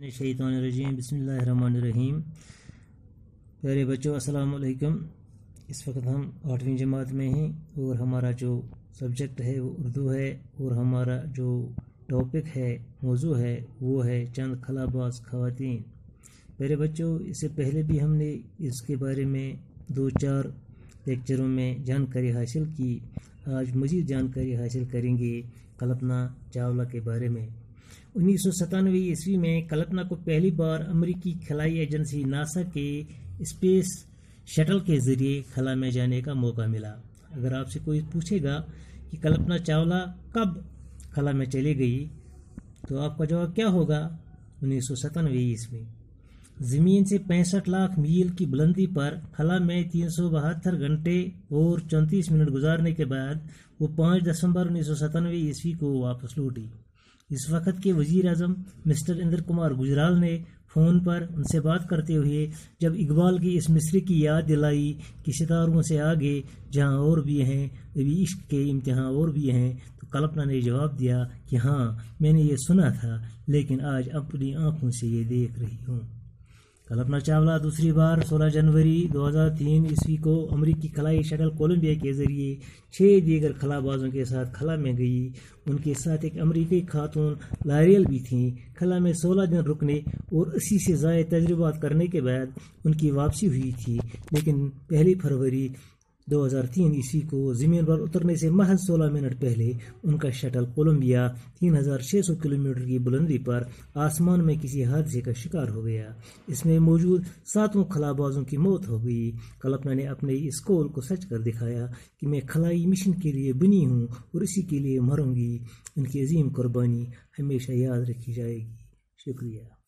शैतानिर्रजीम बिस्मिल्लाहिर्रहमानिर्रहीम। प्यारे बच्चों अस्सलाम वालेकुम। इस वक्त हम 8वीं जमात में हैं और हमारा जो सब्जेक्ट है वो उर्दू है और हमारा जो टॉपिक है मौजू है वो है चंद खलाबाज ख़वातीन। प्यारे बच्चों, इससे पहले भी हमने इसके बारे में 2-4 लेक्चरों में जानकारी हासिल की। आज मज़ीद जानकारी हासिल करेंगे कल्पना चावला के बारे में। 1997 ईस्वी में कल्पना को पहली बार अमेरिकी खलाई एजेंसी नासा के स्पेस शटल के ज़रिए खला में जाने का मौका मिला। अगर आपसे कोई पूछेगा कि कल्पना चावला कब खला में चली गई तो आपका जवाब क्या होगा? 1997 ईस्वी। ज़मीन से 65 लाख मील की बुलंदी पर खला में 372 घंटे और 34 मिनट गुजारने के बाद वो 5 दिसंबर 1997 ईस्वी को वापस लौटी। इस वक्त के वज़ीर आज़म मिस्टर इंद्र कुमार गुजराल ने फ़ोन पर उनसे बात करते हुए जब इकबाल की इस मिसरे की याद दिलाई कि सितारों से आगे जहां और भी हैं अभी इश्क के इम्तिहान और भी हैं, तो कल्पना ने जवाब दिया कि हाँ, मैंने ये सुना था लेकिन आज अपनी आंखों से ये देख रही हूँ। कल्पना चावला दूसरी बार 16 जनवरी 2003 ईस्वी को अमेरिकी खलाई शटल कोलंबिया के ज़रिए 6 दीगर खलाबाजों के साथ खला में गई। उनके साथ एक अमेरिकी खातून लारियल भी थीं। खला में 16 दिन रुकने और 80 से ज़ायद तजुर्बात करने के बाद उनकी वापसी हुई थी, लेकिन 1 फरवरी 2003 ईस्वी को ज़मीन पर उतरने से महज 16 मिनट पहले उनका शटल कोलंबिया 3600 किलोमीटर की बुलंदी पर आसमान में किसी हादसे का शिकार हो गया। इसमें मौजूद 7 खलाबाजों की मौत हो गई। कल्पना ने अपने इस कौल को सच कर दिखाया कि मैं खलाई मिशन के लिए बनी हूँ और इसी के लिए मरूंगी। उनकी अजीम कुर्बानी हमेशा याद रखी जाएगी। शुक्रिया।